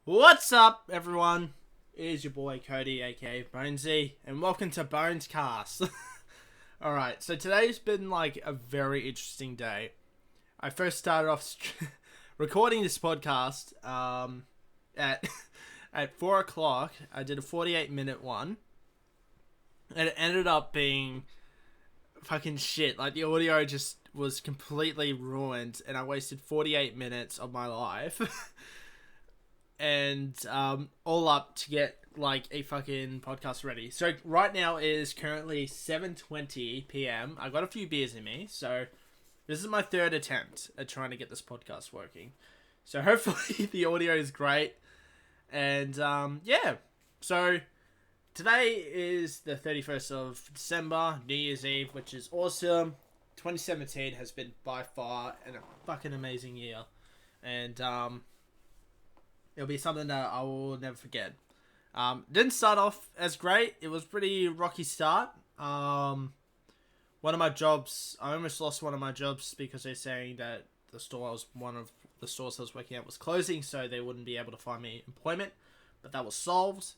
What's up, everyone? It is your boy Cody, aka Bonez, and welcome to Bones Cast. Alright, so today's been like a very interesting day. I first started off recording this podcast at at 4 o'clock. I did a 48-minute one, and it ended up being fucking shit. Like, the audio just was completely ruined, and I wasted 48 minutes of my life. And all up to get like a fucking podcast ready. So right now it is currently 7:20 p.m. I got a few beers in me, so this is my third attempt at trying to get this podcast working. So hopefully the audio is great. And yeah, so today is the 31st of December, New Year's Eve, which is awesome. 2017 has been by far a fucking amazing year, and it'll be something that I will never forget. Didn't start off as great. It was pretty rocky start. One of my jobs, I almost lost one of my jobs because they're saying that one of the stores I was working at was closing, so they wouldn't be able to find me employment. But that was solved.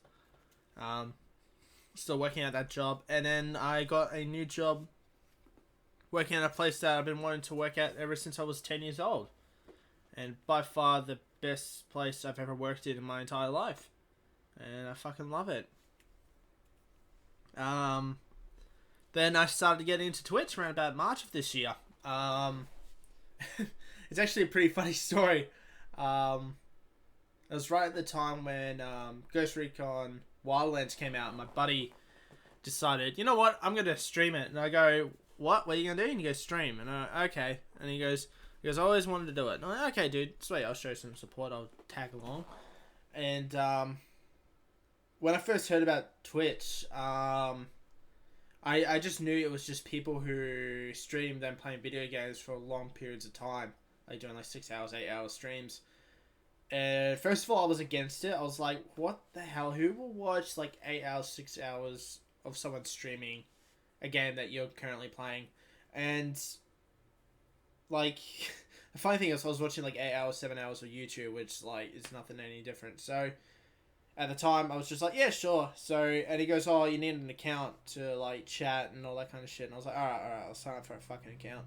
Still working at that job. And then I got a new job working at a place that I've been wanting to work at ever since I was 10 years old. And by far the best place I've ever worked in my entire life. And I fucking love it. Then I started getting into Twitch around about March of this year. It's actually a pretty funny story. It was right at the time when Ghost Recon Wildlands came out, and my buddy decided, you know what, I'm going to stream it. And I go, what are you going to do? And he goes, stream. And I, okay. And he goes, I always wanted to do it. And I'm like, okay, dude, sweet, I'll show some support, I'll tag along. And when I first heard about Twitch, I just knew it was just people who stream them playing video games for long periods of time, like doing like 6 hours, 8 hour streams. And first of all, I was against it. I was like, what the hell? Who will watch like 8 hours, 6 hours of someone streaming a game that you're currently playing? And like, the funny thing is, I was watching like 8 hours, 7 hours of YouTube, which like is nothing any different. So at the time, I was just like, yeah, sure. So, and he goes, oh, you need an account to like chat and all that kind of shit. And I was like, all right, I'll sign up for a fucking account.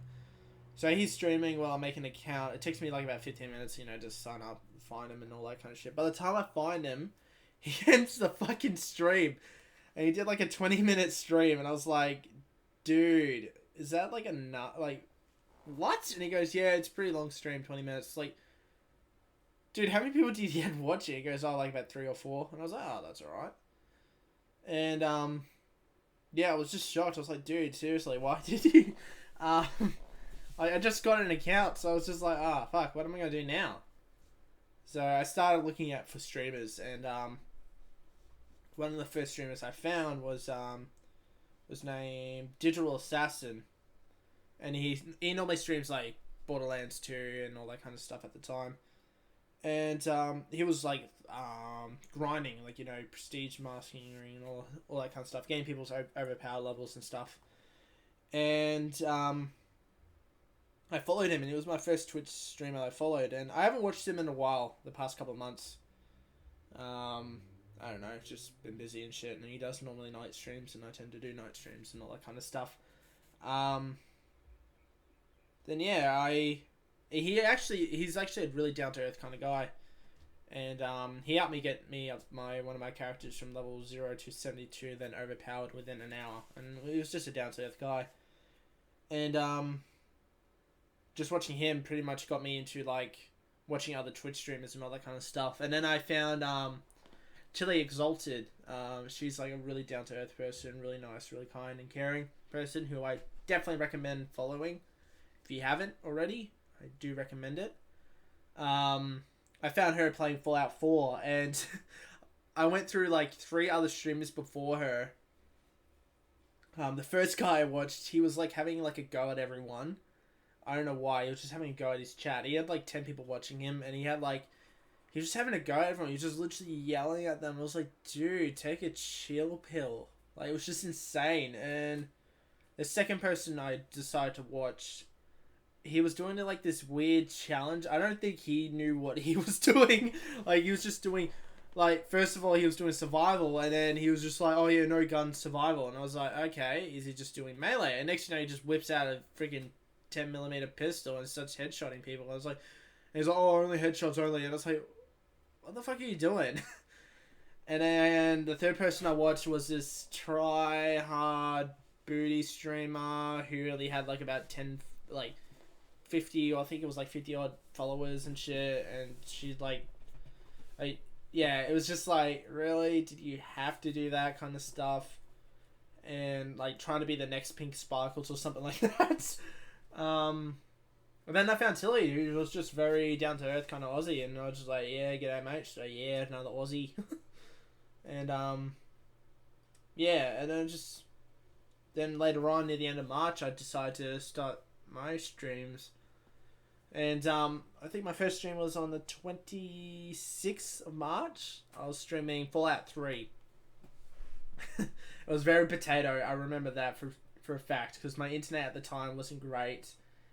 So he's streaming while I'm making an account. It takes me like about 15 minutes, to sign up, find him and all that kind of shit. By the time I find him, he ends the fucking stream. And he did like a 20-minute stream. And I was like, dude, is that like like, what? And he goes, yeah, it's a pretty long stream, 20 minutes. It's like, dude, how many people did you end watching? He goes, oh, like about 3 or 4. And I was like, oh, that's alright. And, yeah, I was just shocked. I was like, dude, seriously, why did you, I just got an account, so I was just like, fuck, what am I going to do now? So I started looking for streamers, and, one of the first streamers I found was named Digital Assassin. And he normally streams like Borderlands 2 and all that kind of stuff at the time. And he was like grinding, like, prestige masking and all that kind of stuff, getting people's overpower levels and stuff. And I followed him, and he was my first Twitch streamer I followed. And I haven't watched him in a while, the past couple of months. I don't know, just been busy and shit. And he does normally night streams, and I tend to do night streams and all that kind of stuff. Then yeah, he's actually a really down to earth kind of guy, and he helped me get up one of my characters from level 0 to 72, then overpowered within an hour, and he was just a down to earth guy, and just watching him pretty much got me into like watching other Twitch streamers and all that kind of stuff, and then I found Chili Exalted. She's like a really down to earth person, really nice, really kind and caring person who I definitely recommend following. If you haven't already, I do recommend it. I found her playing Fallout 4, and I went through like 3 other streamers before her. The first guy I watched, he was like having like a go at everyone. I don't know why, he was just having a go at his chat. He had like 10 people watching him, and he was just having a go at everyone. He was just literally yelling at them. I was like, dude, take a chill pill. Like, it was just insane. And the second person I decided to watch, he was doing like this weird challenge. I don't think he knew what he was doing. Like he was just doing, like first of all he was doing survival, and then he was just like, oh yeah, no gun survival, and I was like, okay, is he just doing melee? And next you know he just whips out a freaking 10mm pistol and starts headshotting people. I was like, he's like, oh only headshots only, and I was like, what the fuck are you doing? And then the third person I watched was this try hard booty streamer who really had like about 10 like 50, or I think it was like 50 odd followers and shit, and she's like yeah, it was just like, really, did you have to do that kind of stuff? And like trying to be the next Pink Sparkles or something like that. And then I found Tilly, who was just very down to earth kind of Aussie, and I was just like, yeah, g'day mate. So yeah, another Aussie. And yeah, and then later on near the end of March I decided to start my streams. And I think my first stream was on the 26th of March. I was streaming Fallout 3. It was very potato. I remember that for a fact, because my internet at the time wasn't great.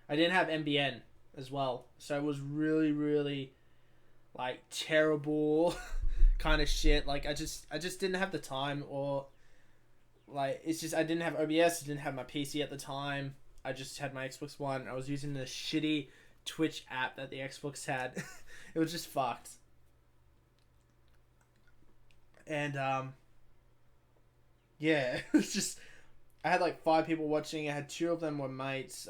I didn't have NBN as well, so it was really, really like terrible kind of shit. Like I just didn't have the time, or like it's just I didn't have OBS. I didn't have my PC at the time. I just had my Xbox One. I was using the shitty Twitch app that the Xbox had. It was just fucked. And yeah, it was just, I had like 5 people watching. I had 2 of them were mates.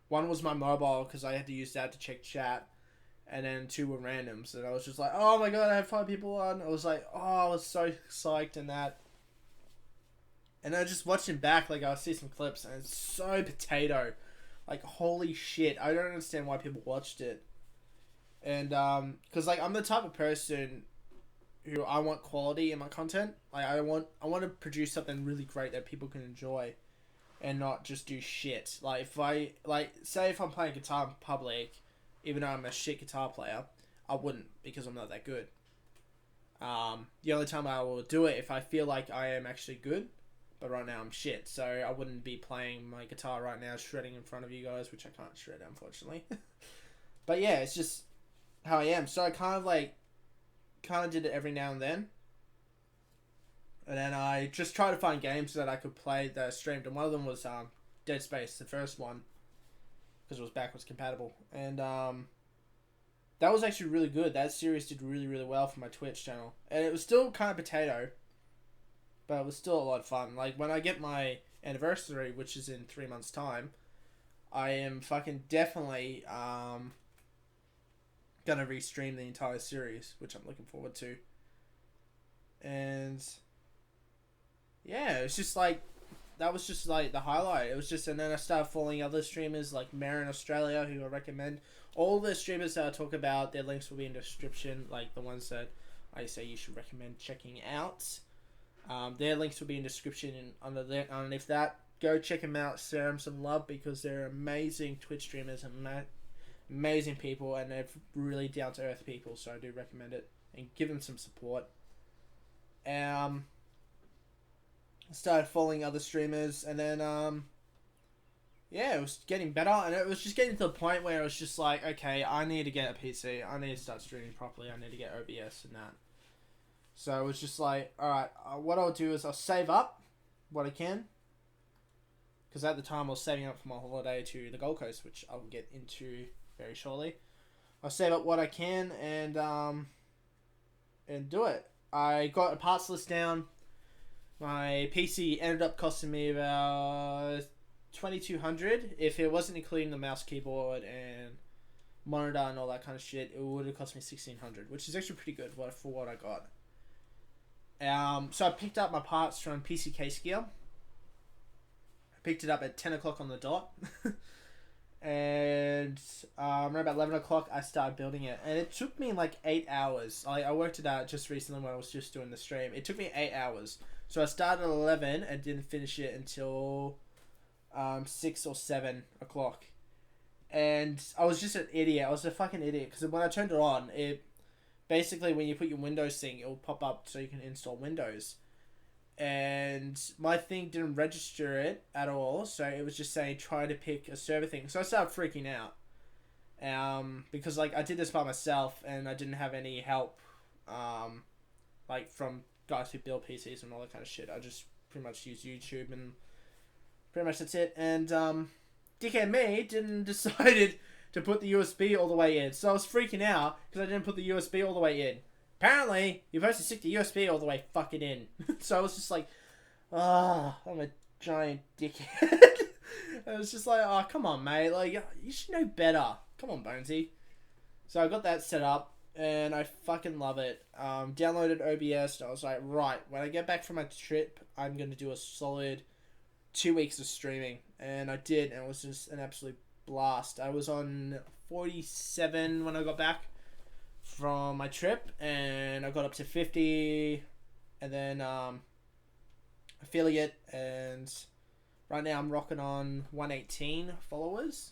One was my mobile because I had to use that to check chat, and then 2 were randoms. And I was just like, oh my god, I have 5 people on. I was like, oh, I was so psyched and that. And I just watched him back, like I'll see some clips, and it's so potato. Like, holy shit, I don't understand why people watched it. And, because, like, I'm the type of person who I want quality in my content. Like, I want to produce something really great that people can enjoy, and not just do shit. Like, say if I'm playing guitar in public, even though I'm a shit guitar player, I wouldn't, because I'm not that good. The only time I will do it if I feel like I am actually good. But right now I'm shit, so I wouldn't be playing my guitar right now shredding in front of you guys, which I can't shred, unfortunately. But yeah, it's just how I am. So I kind of did it every now and then. And then I just tried to find games that I could play that I streamed, and one of them was Dead Space, the first one, because it was backwards compatible. And that was actually really good. That series did really, really well for my Twitch channel. And it was still kind of potato, but it was still a lot of fun. Like, when I get my anniversary, which is in 3 months' time, I am fucking definitely gonna restream the entire series, which I'm looking forward to. And yeah, it's just like, that was just like the highlight. It was just, and then I started following other streamers like Marin Australia, who I recommend. All the streamers that I talk about, their links will be in the description, like the ones that I say you should recommend checking out. Their links will be in the description and underneath that. Go check them out, share them some love, because they're amazing Twitch streamers and amazing people, and they're really down to earth people. So I do recommend it, and give them some support. I started following other streamers, and then yeah, it was getting better, and it was just getting to the point where it was just like, okay, I need to get a PC. I need to start streaming properly. I need to get OBS and that. So it was just like, alright, what I'll do is I'll save up what I can. Because at the time I was saving up for my holiday to the Gold Coast, which I'll get into very shortly. I'll save up what I can and do it. I got a parts list down. My PC ended up costing me about $2,200. If it wasn't including the mouse, keyboard, and monitor and all that kind of shit, it would have cost me $1,600, which is actually pretty good for what I got. So I picked up my parts from PC Case Gear. I picked it up at 10 o'clock on the dot. And around about 11 o'clock, I started building it. And it took me like 8 hours. I worked it out just recently when I was just doing the stream. It took me 8 hours. So I started at 11 and didn't finish it until 6 or 7 o'clock. And I was just an idiot. I was a fucking idiot. Because when I turned it on, it... Basically, when you put your Windows thing, it will pop up so you can install Windows. and my thing didn't register it at all, so it was just saying try to pick a server thing. So I started freaking out, because like I did this by myself and I didn't have any help, like from guys who build PCs and all that kind of shit. I just pretty much use YouTube and pretty much that's it. And dickhead me didn't decided to put the USB all the way in, so I was freaking out because I didn't put the USB all the way in. Apparently, you're supposed to stick the USB all the way fucking in. So I was just like, I'm a giant dickhead. I was just like, oh, come on, mate. Like, you should know better. Come on, Bonesy. So I got that set up, and I fucking love it. Downloaded OBS, and I was like, right, when I get back from my trip, I'm going to do a solid 2 weeks of streaming. And I did, and it was just an absolute blast. I was on 47 when I got back from my trip, and I got up to 50, and then affiliate, and right now I'm rocking on 118 followers,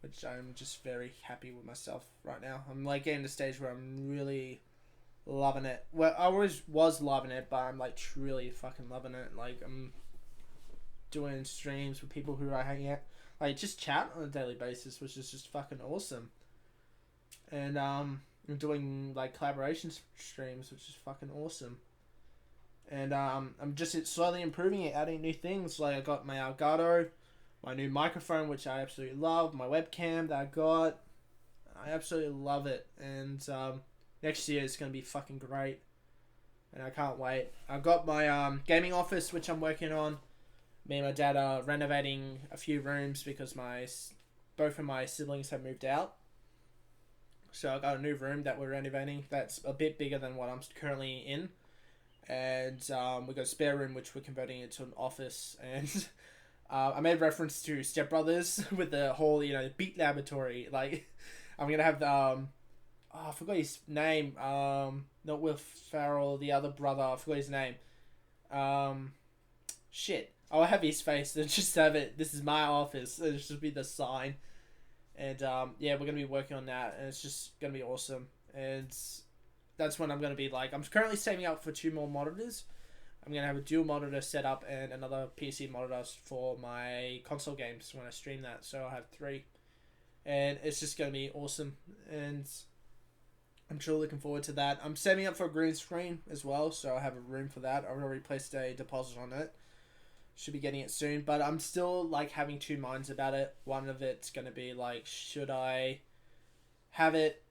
which I'm just very happy with myself right now. I'm like getting to the stage where I'm really loving it. Well, I always was loving it, but I'm like truly fucking loving it. Like, I'm doing streams with people who I hang out, like just chat on a daily basis, which is just fucking awesome. And I'm doing like collaboration streams, which is fucking awesome. And I'm just slowly improving it, adding new things. Like I got my Elgato, my new microphone, which I absolutely love, my webcam that I got. I absolutely love it. And next year it's going to be fucking great. And I can't wait. I've got my gaming office, which I'm working on. Me and my dad are renovating a few rooms because both of my siblings have moved out. So I got a new room that we're renovating that's a bit bigger than what I'm currently in. And we got a spare room which we're converting into an office. And I made reference to Step Brothers with the whole, the Beat Laboratory. Like, I'm going to have I forgot his name. Not Will Ferrell, the other brother. I forgot his name. Shit. I'll have his face and just have it. This is my office. It should be the sign. And yeah, we're going to be working on that. And it's just going to be awesome. And that's when I'm going to be like, I'm currently saving up for 2 more monitors. I'm going to have a dual monitor set up and another PC monitor for my console games when I stream that. So I'll have 3. And it's just going to be awesome. And I'm truly looking forward to that. I'm saving up for a green screen as well. So I have a room for that. I've already placed a deposit on it. Should be getting it soon. But I'm still like having 2 minds about it. One of it's going to be like, should I have it?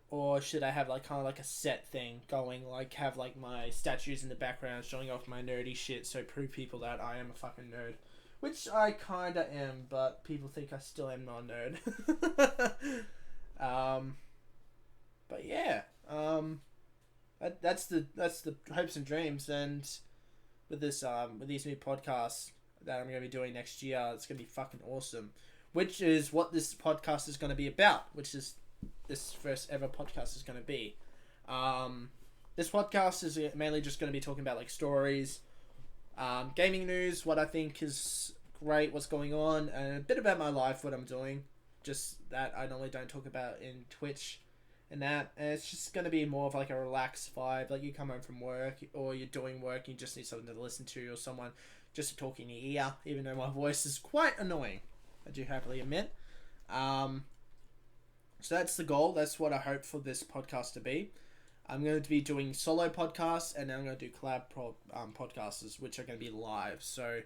Or should I have like kind of like a set thing going, like have like my statues in the background showing off my nerdy shit, so prove people that I am a fucking nerd, which I kinda am, but people think I still am not a nerd. But yeah, that's the hopes and dreams, and with this with these new podcasts that I'm gonna be doing next year, it's gonna be fucking awesome, which is what this podcast is gonna be about, which is this first ever podcast is going to be. This podcast is mainly just going to be talking about like stories, gaming news, what I think is great, what's going on, and a bit about my life, what I'm doing. Just that I normally don't talk about in Twitch and that. And it's just going to be more of like a relaxed vibe. Like you come home from work or you're doing work, you just need something to listen to or someone just to talk in your ear, even though my voice is quite annoying, I do happily admit. So that's the goal. That's what I hope for this podcast to be. I'm going to be doing solo podcasts, and then I'm going to do collab podcasts, which are going to be live. So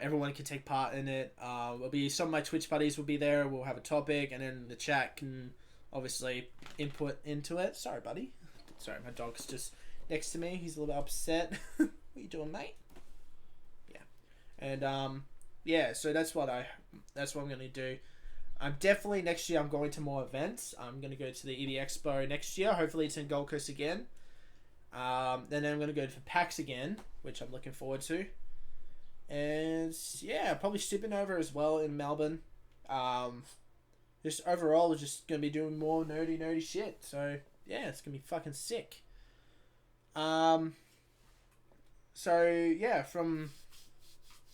everyone can take part in it. Will be some of my Twitch buddies will be there. We'll have a topic, and then the chat can obviously input into it. Sorry, buddy. Sorry, my dog's just next to me. He's a little bit upset. What are you doing, mate? Yeah, and yeah. So that's what I'm going to do. I'm definitely next year I'm going to more events. I'm going to go to the EV Expo next year. Hopefully it's in Gold Coast again. Then I'm going to go to PAX again, which I'm looking forward to. And yeah, probably shipping over as well in Melbourne. Just overall, just going to be doing more nerdy shit. So yeah, it's going to be fucking sick. So yeah, from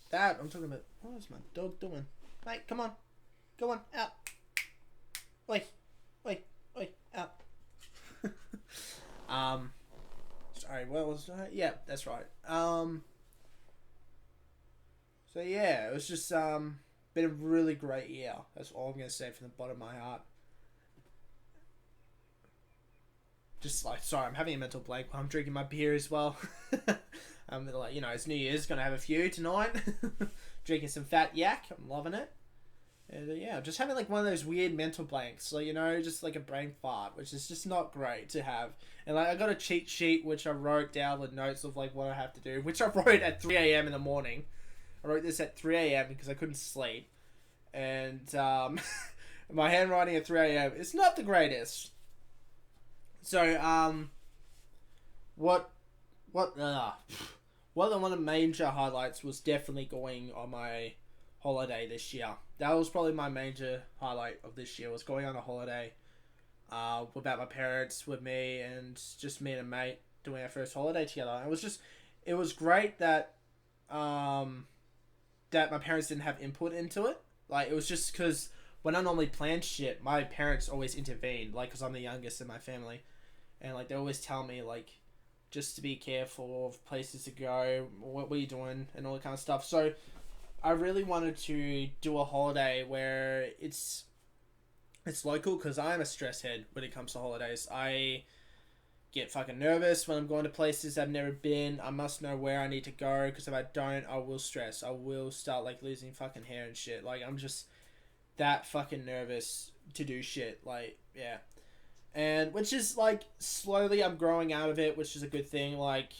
that, I'm talking about, what is my dog doing? Mate, come on. Go on, out. Wait, out. Sorry, what was that? Yeah, that's right. So yeah, it was just been a really great year. That's all I'm gonna say from the bottom of my heart. Just like, sorry, I'm having a mental blank while I'm drinking my beer as well. I'm like, it's New Year's, gonna have a few tonight. Drinking some fat yak, I'm loving it. And yeah, just having like one of those weird mental blanks, like just like a brain fart, which is just not great to have. And like I got a cheat sheet which I wrote down with notes of like what I have to do, which I wrote at 3 a.m. in the morning. I wrote this at 3 a.m. because I couldn't sleep, and my handwriting at 3 a.m. is not the greatest. So what what one of the major highlights was definitely going on my holiday this year. That was probably my major highlight of this year, was going on a holiday without my parents, with me, and just me and a mate doing our first holiday together. And it was great that that my parents didn't have input into it. Like, it was just because when I normally plan shit, my parents always intervene, like, because I'm the youngest in my family. And, like, they always tell me, like, just to be careful of places to go, what are you doing, and all that kind of stuff. So I really wanted to do a holiday where it's local, because I'm a stress head when it comes to holidays. I get fucking nervous when I'm going to places I've never been. I must know where I need to go, because if I don't, I will stress. I will start like losing fucking hair and shit. Like, I'm just that fucking nervous to do shit. Like, yeah. And which is like, slowly I'm growing out of it, which is a good thing. Like,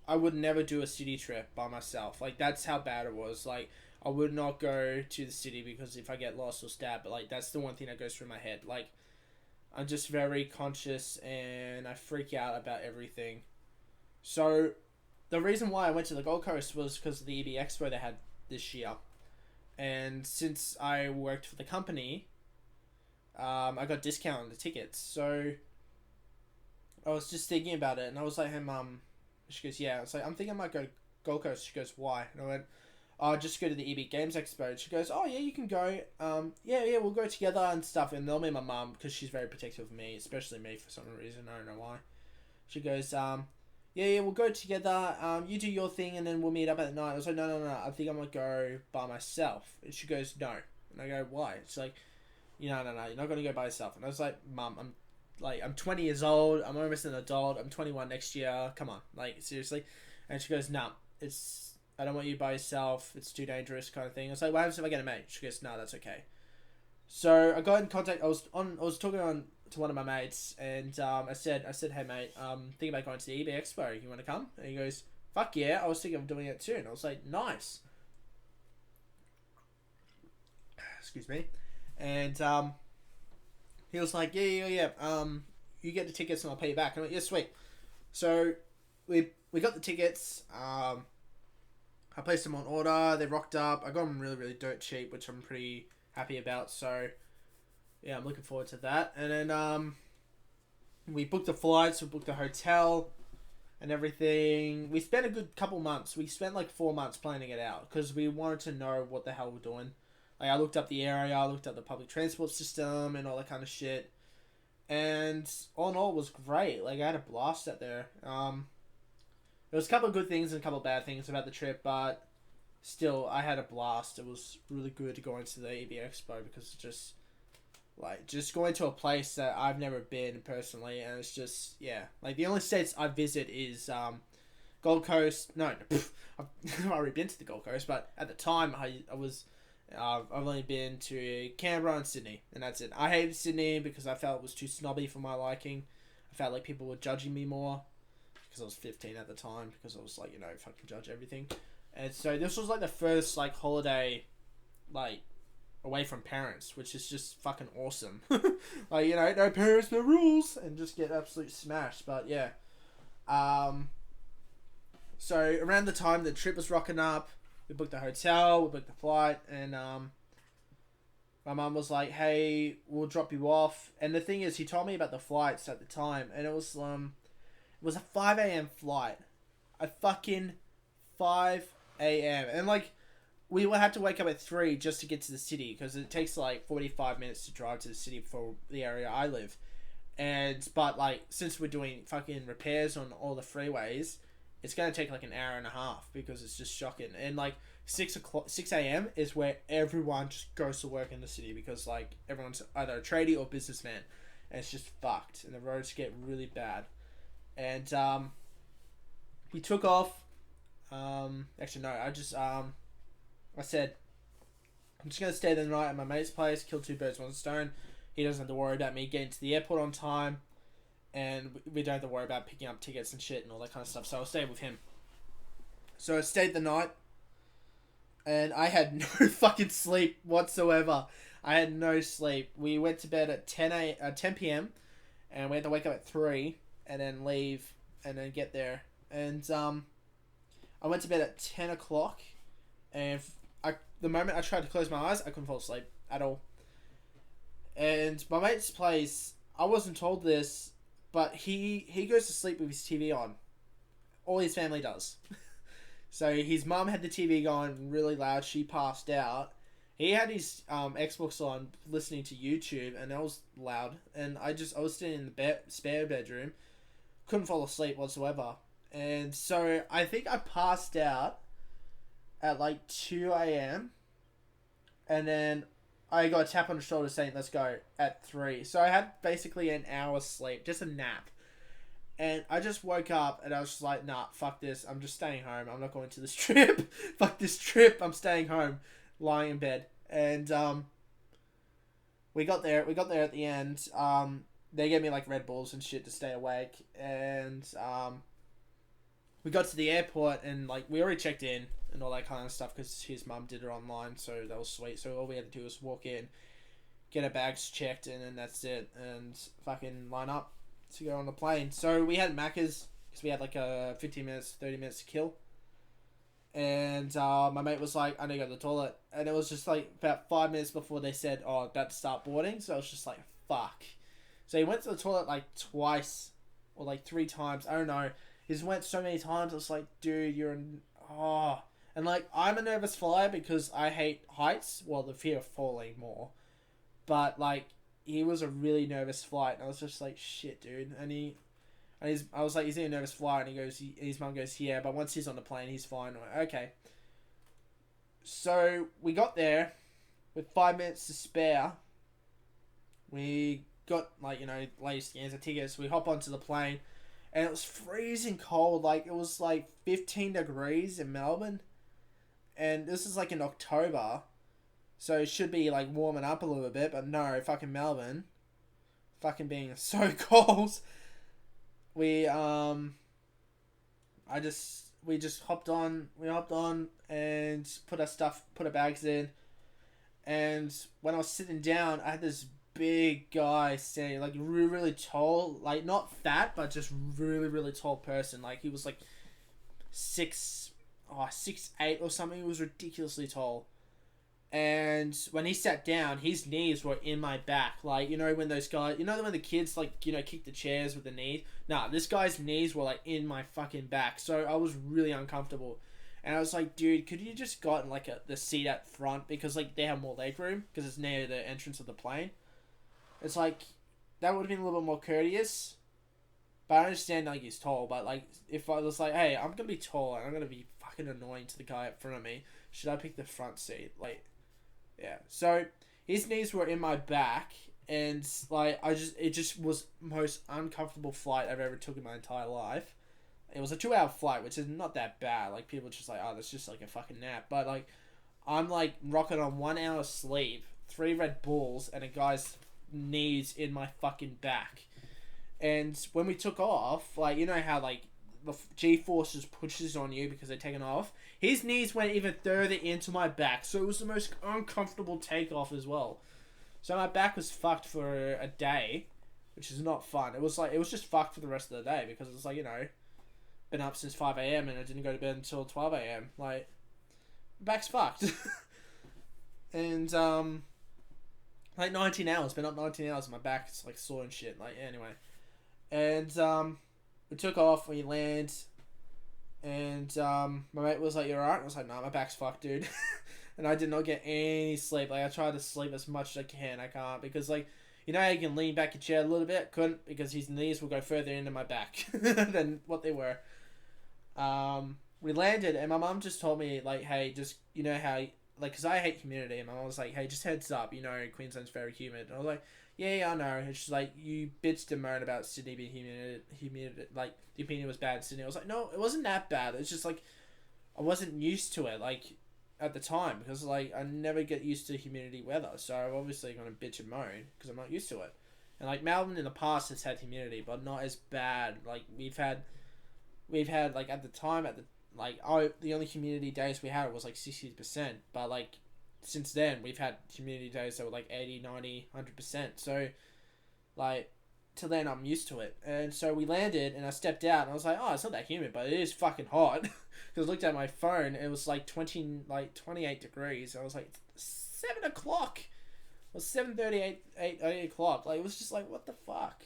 I would never do a city trip by myself. Like, that's how bad it was. Like, I would not go to the city because if I get lost or stabbed, but like, that's the one thing that goes through my head. Like, I'm just very conscious and I freak out about everything. So the reason why I went to the Gold Coast was because of the EB Expo they had this year. And since I worked for the company, I got discount on the tickets. So I was just thinking about it and I was like, hey mum, she goes, yeah. I was like, I'm thinking I might go to Gold Coast. She goes, why? And I went, oh, just go to the EB Games Expo. She goes, oh yeah, you can go. Yeah, we'll go together and stuff. And they'll meet my mum, because she's very protective of me, especially me for some reason. I don't know why. She goes, yeah, we'll go together. You do your thing and then we'll meet up at night. I was like, no. I think I'm gonna go by myself. And she goes, no. And I go, why? She's like, no, you're not gonna go by yourself. And I was like, mum, I'm 20 years old. I'm almost an adult. I'm 21 next year. Come on, like, seriously. And she goes, no, I don't want you by yourself. It's too dangerous, kind of thing. I was like, what happens if I get a mate? She goes, no, that's okay. So I got in contact. I was talking to one of my mates, and I said, hey mate, thinking about going to the EB Expo. You want to come? And he goes, fuck yeah. I was thinking of doing it too. And I was like, nice. Excuse me. And he was like, yeah. You get the tickets and I'll pay you back. And I went, yeah, sweet. So we got the tickets. I placed them on order. They rocked up. I got them really, really dirt cheap, which I'm pretty happy about. So, yeah, I'm looking forward to that. And then we booked the flights. We booked the hotel and everything. We spent a good couple months. We spent like 4 months planning it out because we wanted to know what the hell we're doing. Like, I looked up the area. I looked up the public transport system and all that kind of shit. And all in all, it was great. Like, I had a blast out there. There was a couple of good things and a couple of bad things about the trip, but still, I had a blast. It was really good to go into the EB Expo because it's just going to a place that I've never been personally, and it's just, yeah. Like, the only states I visit is Gold Coast. No, I've already been to the Gold Coast, but at the time, I've only been to Canberra and Sydney, and that's it. I hated Sydney because I felt it was too snobby for my liking. I felt like people were judging me more. Because I was 15 at the time, because I was like, fucking judge everything. And so this was like the first like holiday, like, away from parents, which is just fucking awesome. Like, no parents, no rules, and just get absolutely smashed. But yeah. So around the time the trip was rocking up, we booked the hotel, we booked the flight, and my mum was like, hey, we'll drop you off. And the thing is, he told me about the flights at the time, and it was a 5 a.m. flight. A fucking 5 a.m. And, like, we had to wake up at 3 just to get to the city, because it takes, like, 45 minutes to drive to the city for the area I live. But like since we're doing fucking repairs on all the freeways, it's gonna take like an hour and a half because it's just shocking. And like 6 a.m. is where everyone just goes to work in the city because like everyone's either a tradie or businessman, and it's just fucked. And the roads get really bad. And we took off. Actually no, I said I'm just gonna stay the night at my mate's place, kill two birds with one stone. He doesn't have to worry about me getting to the airport on time, and we don't have to worry about picking up tickets and shit and all that kind of stuff. So I'll stay with him. So I stayed the night, and I had no fucking sleep whatsoever. I had no sleep. We went to bed at 10 p.m. and we had to wake up at 3 and then leave and then get there. And I went to bed at 10 o'clock, and the moment I tried to close my eyes, I couldn't fall asleep at all. And my mate's place, I wasn't told this, but he goes to sleep with his TV on. All his family does. So his mum had the TV going really loud. She passed out. He had his Xbox on, listening to YouTube, and that was loud. And I was sitting in the spare bedroom, couldn't fall asleep whatsoever. And so I think I passed out at like 2 a.m. and then I got a tap on the shoulder saying, let's go, at 3. So I had basically an hour's sleep, just a nap. And I just woke up and I was just like, nah, fuck this. I'm just staying home. I'm not going to this trip. Fuck this trip. I'm staying home, lying in bed. And we got there at the end. They gave me like Red Bulls and shit to stay awake. And we got to the airport and like we already checked in and all that kind of stuff because his mum did it online, so that was sweet. So all we had to do was walk in, get our bags checked, and then that's it, and fucking line up to go on the plane. So we had Macca's because we had like a 15 minutes, 30 minutes to kill. And my mate was like, I need to go to the toilet. And it was just like about 5 minutes before they said, oh, about to start boarding. So I was just like, fuck. So he went to the toilet like twice or like 3 times. I don't know. He just went so many times. I was like, dude, you're an... Oh. And like, I'm a nervous flyer because I hate heights. Well, the fear of falling more. But like, he was a really nervous flight. And I was just like, shit, dude. I was like, is he a nervous flyer? And his mum goes, yeah, but once he's on the plane, he's fine. I'm like, okay. So we got there with 5 minutes to spare. We got like, latest scans of tickets. We hop onto the plane. And it was freezing cold. Like, it was like 15 degrees in Melbourne. And this is like in October. So it should be like warming up a little bit. But no, fucking Melbourne. Fucking being so cold. We just hopped on. We hopped on and put our bags in. And when I was sitting down, I had this big guy standing, like really, really tall, like not fat, but just really, really tall person. Like he was like 6'8" or something. He was ridiculously tall. And when he sat down, his knees were in my back. Like, when those guys, when the kids like, kick the chairs with the knees? Nah, this guy's knees were like in my fucking back. So I was really uncomfortable. And I was like, dude, could you just gotten like the seat at front? Because like they have more leg room because it's near the entrance of the plane. It's like, that would have been a little bit more courteous. But I understand, like, he's tall. But, like, if I was like, hey, I'm going to be tall and I'm going to be fucking annoying to the guy up front of me, should I pick the front seat? Like, yeah. So, his knees were in my back. And, like, it just was the most uncomfortable flight I've ever took in my entire life. It was a 2-hour flight, which is not that bad. Like, people are just like, oh, that's just, like, a fucking nap. But, like, I'm, like, rocking on 1 hour sleep, 3 Red Bulls, and a guy's knees in my fucking back. And when we took off, like, you know how like the G-force just pushes on you because they're taking off, his knees went even further into my back, so it was the most uncomfortable takeoff as well. So my back was fucked for a day, which is not fun. It was just fucked for the rest of the day because it's like, been up since 5 a.m. and I didn't go to bed until 12 a.m. Like, back's fucked. And like 19 hours, been up 19 hours, my back is like sore and shit. Like, anyway. And we took off, we land, and my mate was like, you alright? I was like, nah, my back's fucked, dude. And I did not get any sleep. Like, I tried to sleep as much as I can. I can't, because like, You know how you can lean back your chair a little bit? Couldn't, because his knees will go further into my back than what they were. We landed, and my mum just told me, like, hey, just, you know how, like, because I hate humidity, and my mum was like, hey, just heads up, you know, Queensland's very humid. And I was like, yeah, I know. And she's like, you bitched and moaned about Sydney being humid, like, the opinion was bad in Sydney. I was like, no, it wasn't that bad. It's just, like, I wasn't used to it, like, at the time, because, like, I never get used to humidity weather, so I'm obviously going to bitch and moan, because I'm not used to it. And, like, Melbourne in the past has had humidity, but not as bad. Like, we've had, like, at the time, like, the only humidity days we had was, like, 60%, but, like, since then, we've had humidity days that were, like, 80, 90, 100%, so, like, till then, I'm used to it. And so we landed, and I stepped out, and I was like, oh, it's not that humid, but it is fucking hot. Because I looked at my phone, it was like 28 degrees. I was like, 7 o'clock. It was 7:38, 8 o'clock. Like, it was just like, what the fuck?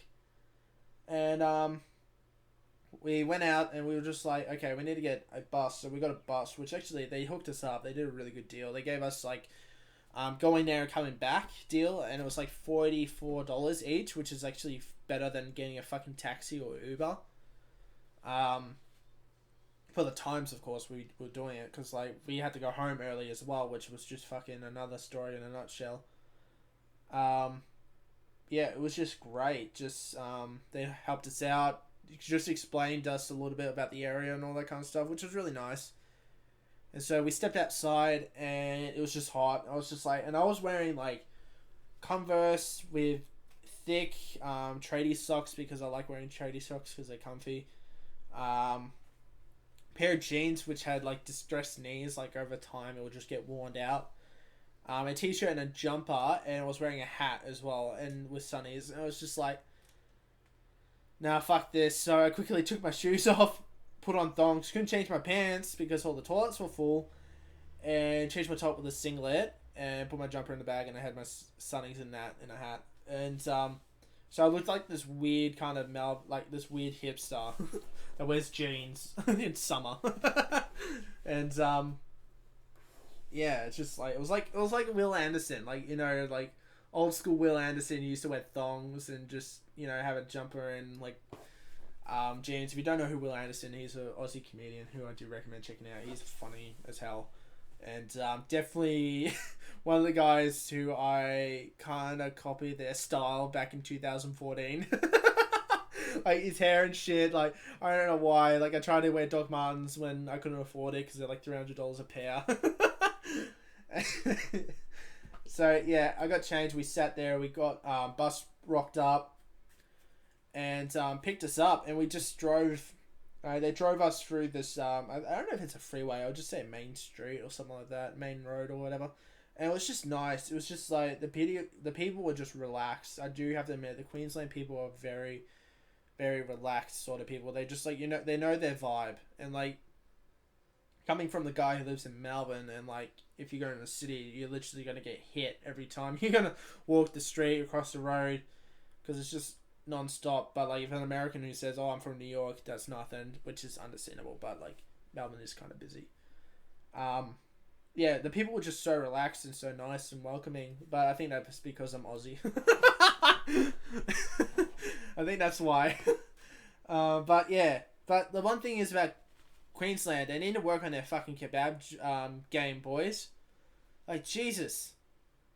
And we went out, and we were just like, okay, we need to get a bus. So we got a bus, which actually, they hooked us up. They did a really good deal. They gave us, like, going there and coming back deal, and it was like $44 each, which is actually better than getting a fucking taxi or Uber. For the times, of course, we were doing it, because, like, we had to go home early as well, which was just fucking another story in a nutshell. Yeah, it was just great. Just, they helped us out, just explained us a little bit about the area and all that kind of stuff, which was really nice. And so we stepped outside, and it was just hot. I was just like, and I was wearing, like, Converse with thick tradie socks, because I like wearing tradie socks because they're comfy. Pair of jeans which had, like, distressed knees, like, over time it would just get worn out. A t-shirt and a jumper, and I was wearing a hat as well, and with sunnies, and I was just like, nah, fuck this. So I quickly took my shoes off, put on thongs, couldn't change my pants because all the toilets were full, and changed my top with a singlet, and put my jumper in the bag, and I had my sunnies in a hat. And so I looked like this weird kind of like this weird hipster that wears jeans in summer. And yeah, it's just like it was like Will Anderson, like, you know, like old school Will Anderson used to wear thongs and just, you know, have a jumper and, like, jeans. If you don't know who Will Anderson is, he's an Aussie comedian who I do recommend checking out. He's funny as hell. And definitely one of the guys who I kind of copied their style back in 2014. Like, his hair and shit, like, I don't know why. Like, I tried to wear Doc Martens when I couldn't afford it because they're like $300 a pair. So, yeah, I got changed. We sat there. We got bus rocked up and picked us up, and we just drove. They drove us through this, I don't know if it's a freeway, I'll just say main street or something like that, main road or whatever. And it was just nice. It was just like, the people were just relaxed. I do have to admit, the Queensland people are very, very relaxed sort of people. They just, like, you know, they know their vibe. And, like, coming from the guy who lives in Melbourne, and, like, if you go in the city, you're literally going to get hit every time you're going to walk the street, across the road, because it's just non-stop. But, like, if an American who says, oh, I'm from New York, that's nothing, which is understandable, but, like, Melbourne is kind of busy. Yeah, the people were just so relaxed and so nice and welcoming, but I think that's because I'm Aussie. I think that's why. But yeah, but the one thing is about Queensland, they need to work on their fucking kebab game, boys. Like, Jesus.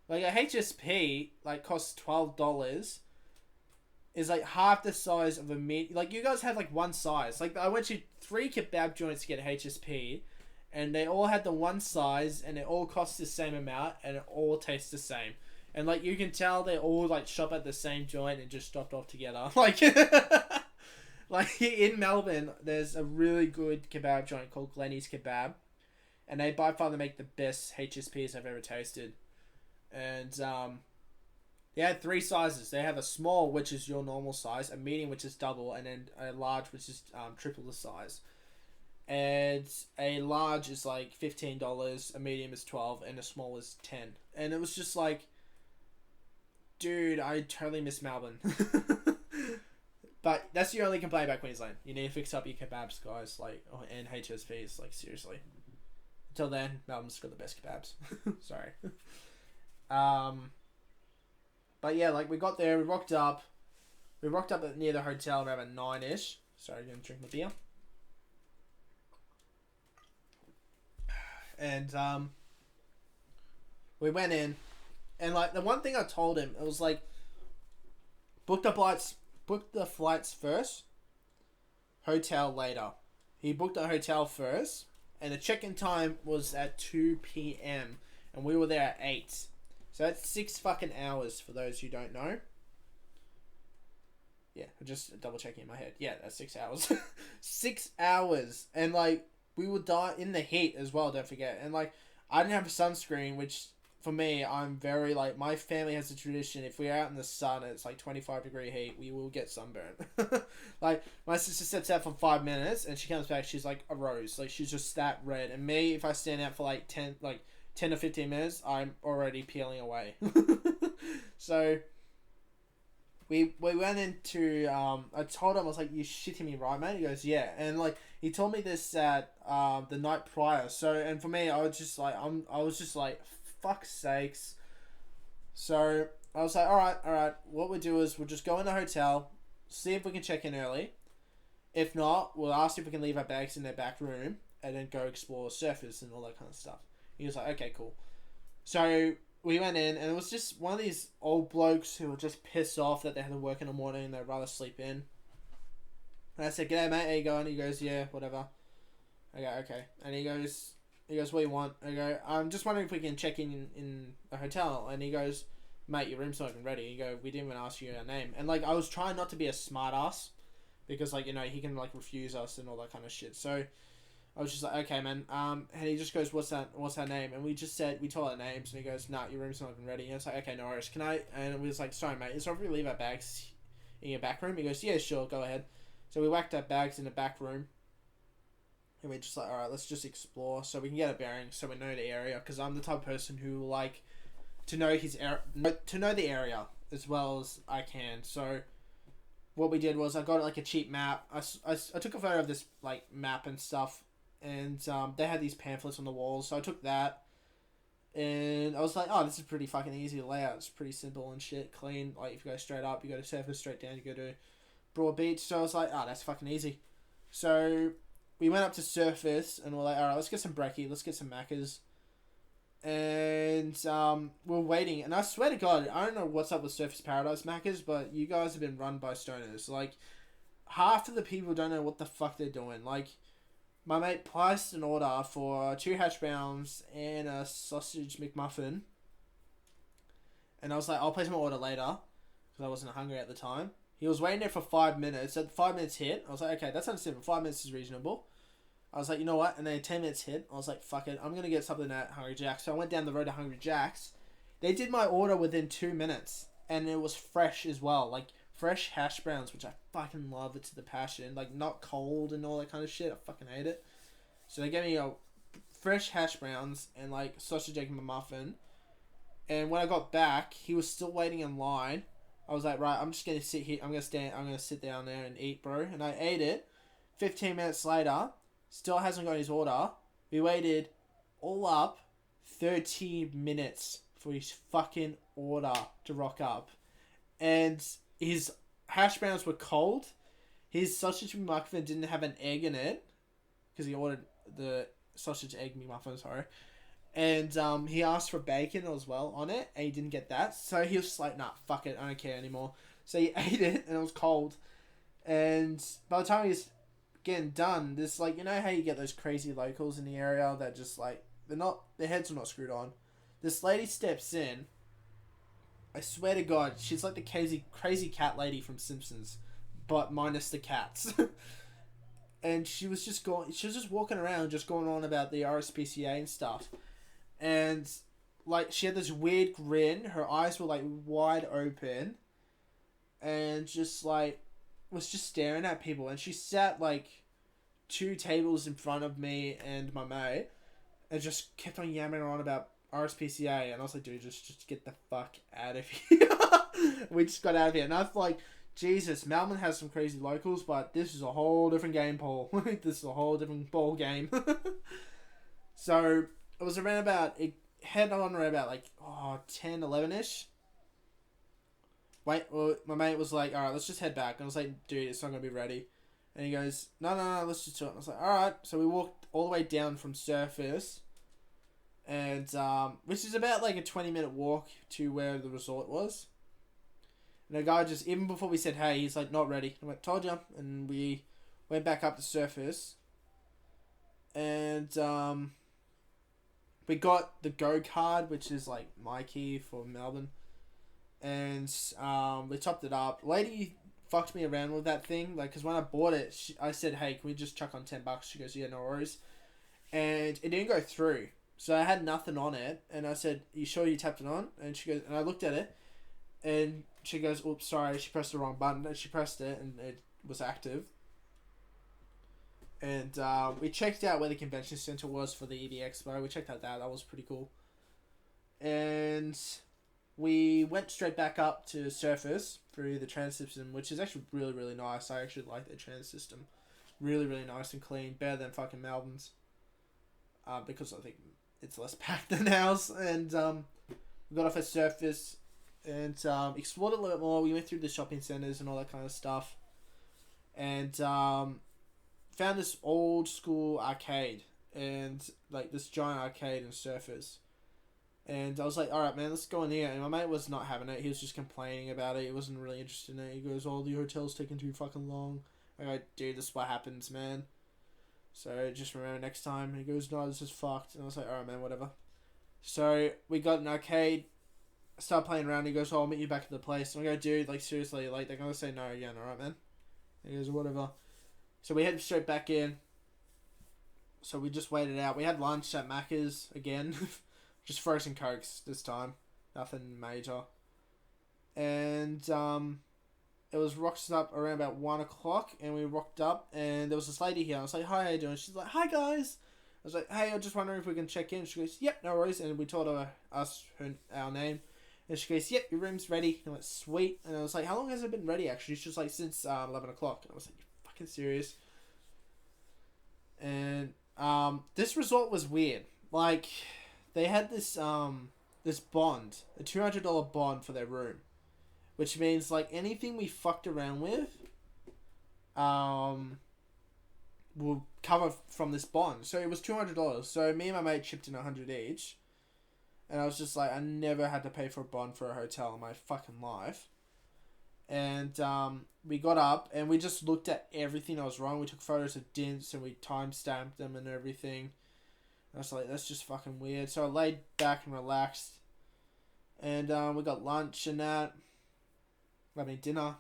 Like, a HSP, like, costs $12, is like half the size of a meat. Like, you guys have like one size. Like, I went to 3 kebab joints to get a HSP, and they all had the one size, and it all costs the same amount, and it all tastes the same. And, like, you can tell they all, like, shop at the same joint and just stopped off together. Like, like, in Melbourne, there's a really good kebab joint called Glenny's Kebab, and they by far make the best HSPs I've ever tasted. And they had 3 sizes. They have a small, which is your normal size, a medium, which is double, and then a large, which is triple the size. And a large is like $15, a medium is $12, and a small is $10. And it was just like, dude, I totally miss Melbourne. But that's the only complaint about Queensland. You need to fix up your kebabs, guys, like, and HSPs, like, seriously. Until then, Melbourne's got the best kebabs. Sorry. But yeah, like we got there, we rocked up. We rocked up near the hotel around about 9ish. Sorry, I'm gonna drink my beer. And we went in, and like the one thing I told him, it was like, book the flights first, hotel later. He booked the hotel first, and the check-in time was at 2 p.m. and we were there at 8. So that's 6 fucking hours for those who don't know. Yeah, just double checking in my head. Yeah, that's 6 hours. 6 hours. And like, we would die in the heat as well, don't forget. And like, I didn't have a sunscreen, which for me, I'm very like, my family has a tradition. If we're out in the sun, it's like 25-degree heat, we will get sunburned. Like, my sister sits out for 5 minutes and she comes back, she's like a rose. Like, she's just that red. And me, if I stand out for like 10 to 15 minutes, I'm already peeling away. So we went into, I told him, I was like, you shitting me, right, mate? He goes, yeah. And like, he told me this at the night prior. So, and for me, I was just like, fuck's sakes. So I was like, all right, what we'll do is we'll just go in the hotel, see if we can check in early. If not, we'll ask if we can leave our bags in their back room and then go explore surface and all that kind of stuff. He was like, okay, cool. So we went in, and it was just one of these old blokes who were just pissed off that they had to work in the morning and they'd rather sleep in. And I said, g'day, mate, how you going? He goes, yeah, whatever. I go, okay. And he goes, what do you want? I go, I'm just wondering if we can check in a hotel. And he goes, mate, your room's not even ready. You go, we didn't even ask you our name. And like, I was trying not to be a smart ass, because like, you know, he can like refuse us and all that kind of shit. So I was just like, okay, man. And he just goes, what's our name? And we told our names, and he goes, nah, your room's not even ready. And it's like, okay, no worries. Can I? And we was like, sorry, mate, is it if we leave our bags in your back room? He goes, yeah, sure, go ahead. So we whacked our bags in the back room, and we're just like, all right, let's just explore so we can get a bearing, so we know the area. Because I'm the type of person who like to know the area as well as I can. So what we did was, I got like a cheap map. I took a photo of this like map and stuff, and they had these pamphlets on the walls, so I took that, and I was like, oh, this is pretty fucking easy to lay out. It's pretty simple and shit, clean. Like, if you go straight up, you go to surface, straight down, you go to broad beach. So I was like, oh, that's fucking easy. So we went up to surface, and we're like, all right, let's get some brekkie, let's get some Maccas. And we're waiting, and I swear to God, I don't know what's up with Surface Paradise Maccas, but you guys have been run by stoners. Like, half of the people don't know what the fuck they're doing. Like, my mate placed an order for 2 hash browns and a sausage McMuffin, and I was like, I'll place my order later, because I wasn't hungry at the time. He was waiting there for 5 minutes. At 5 minutes hit, I was like, okay, that's understandable. 5 minutes is reasonable. I was like, you know what? And then 10 minutes hit. I was like, fuck it, I'm going to get something at Hungry Jack's. So I went down the road to Hungry Jack's. They did my order within 2 minutes. And it was fresh as well. Like, fresh hash browns, which I fucking love it to the passion. Like, not cold and all that kind of shit. I fucking hate it. So they gave me fresh hash browns and, like, sausage, egg, and muffin. And when I got back, he was still waiting in line. I was like, right, I'm just going to sit here. I'm going to sit down there and eat, bro. And I ate it. 15 minutes later, still hasn't got his order. We waited all up 30 minutes for his fucking order to rock up. And his hash browns were cold. His sausage McMuffin didn't have an egg in it, because he ordered the sausage egg McMuffin, sorry. And he asked for bacon as well on it, and he didn't get that. So he was just like, nah, fuck it, I don't care anymore. So he ate it, and it was cold. And by the time he was getting done, this, like, you know how you get those crazy locals in the area that just, like, their heads are not screwed on. This lady steps in. I swear to God, she's like the crazy cat lady from Simpsons, but minus the cats. And she was just walking around, just going on about the RSPCA and stuff. And, like, she had this weird grin. Her eyes were, like, wide open. And just, like, was just staring at people. And she sat, like, 2 tables in front of me and my mate. And just kept on yammering on about RSPCA. And I was like, dude, just get the fuck out of here. We just got out of here. And I was like, Jesus, Melbourne has some crazy locals, but this is a whole different game, Paul. This is a whole different ball game. So it was around about, it had on around about like 10, 11-ish. wait. Well, my mate was like, all right, let's just head back. And I was like, dude, it's not gonna be ready. And he goes, no, let's just do it. And I was like, all right. So we walked all the way down from Surface, and which is about like a 20-minute walk to where the resort was. And the guy just, even before we said hey, he's like, not ready. I went, told you. And we went back up to Surface, and we got the Go card, which is like my key for Melbourne. And we topped it up. Lady fucked me around with that thing, like, because when I bought it, I said, hey, can we just chuck on $10? She goes, yeah, no worries. And it didn't go through, so I had nothing on it. And I said, you sure you tapped it on? And she goes, and I looked at it, and she goes, oops, sorry, she pressed the wrong button. And she pressed it, and it was active. And we checked out where the convention center was for the ED Expo. We checked out that was pretty cool. And we went straight back up to Surface through the trans system, which is actually really, really nice. I actually like the trans system. Really, really nice and clean. Better than fucking Melbourne's. Because I think it's less packed than ours. And we got off at Surface and explored a little bit more. We went through the shopping centres and all that kind of stuff. And found this old school arcade. And like this giant arcade in Surface. And I was like, alright, man, let's go in here. And my mate was not having it. He was just complaining about it. He wasn't really interested in it. He goes, oh, the hotel's taking too fucking long. I go, dude, this is what happens, man. So just remember next time. And he goes, no, this is fucked. And I was like, alright, man, whatever. So we got an arcade. I started playing around. He goes, oh, I'll meet you back at the place. And I go, dude, like, seriously, like, they're going to say no again, alright, man? And he goes, whatever. So we headed straight back in. So we just waited out. We had lunch at Macca's again. Just frozen Cokes this time. Nothing major. And it was rocked up around about 1 o'clock. And we rocked up. And there was this lady here. I was like, hi, how you doing? She's like, hi, guys. I was like, hey, I'm just wondering if we can check in. She goes, yep, no worries. And we told her our name. And she goes, yep, your room's ready. And I went, sweet. And I was like, how long has it been ready, actually? She's just like, since 11 o'clock. And I was like, you're fucking serious. And this resort was weird. Like, they had this this bond, a $200 bond for their room, which means like anything we fucked around with, will cover from this bond. So it was $200. So me and my mate chipped in $100 each, and I was just like, I never had to pay for a bond for a hotel in my fucking life. And we got up and we just looked at everything that was wrong. We took photos of dints and we timestamped them and everything. I was like, that's just fucking weird. So I laid back and relaxed. And we got lunch and that. I mean, dinner.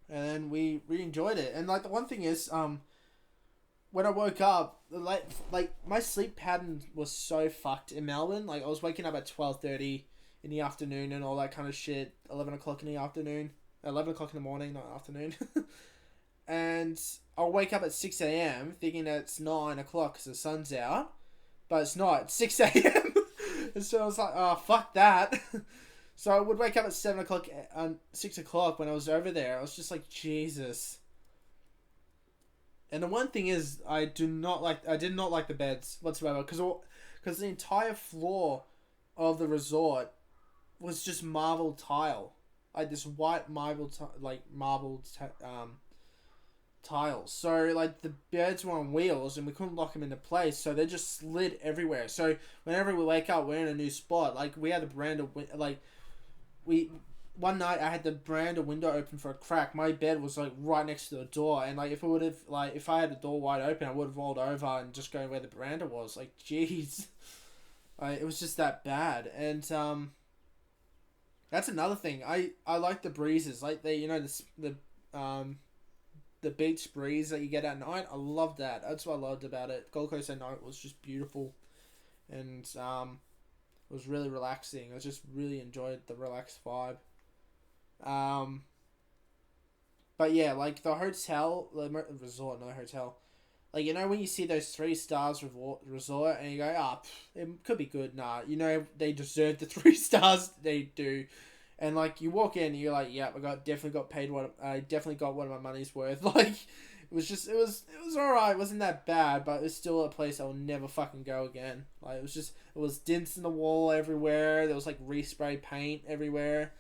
And then we enjoyed it. And like the one thing is, when I woke up, like my sleep pattern was so fucked in Melbourne. Like I was waking up at 12:30 in the afternoon and all that kind of shit. 11 o'clock in the afternoon. 11 o'clock in the morning, not afternoon. And I'll wake up at 6 a.m. thinking that it's 9 o'clock because the sun's out. But it's not. It's 6 a.m. And so I was like, oh, fuck that. So I would wake up at 7 o'clock and 6 o'clock when I was over there. I was just like, Jesus. And the one thing is, I did not like the beds whatsoever. Because the entire floor of the resort was just marble tile. Like this white marble tiles. So like the beds were on wheels and we couldn't lock them into place, so they just slid everywhere. So whenever we wake up, we're in a new spot. Like we had the veranda, one night I had the veranda window open for a crack. My bed was like right next to the door, and like if I had the door wide open, I would have rolled over and just go where the veranda was. Like jeez, it was just that bad. And that's another thing. I like the breezes, like the beach breeze that you get at night. I love that. That's what I loved about it. Gold Coast at night was just beautiful, and it was really relaxing. I just really enjoyed the relaxed vibe. But yeah, like the hotel, the resort, not hotel. Like, you know, when you see those 3 stars resort and you go, it could be good. Nah, you know, they deserve the 3 stars. They do. And like you walk in and you're like, yeah, definitely got paid I definitely got what my money's worth. Like it was alright. It wasn't that bad, but it was still a place I will never fucking go again. Like it was dints in the wall everywhere. There was like respray paint everywhere.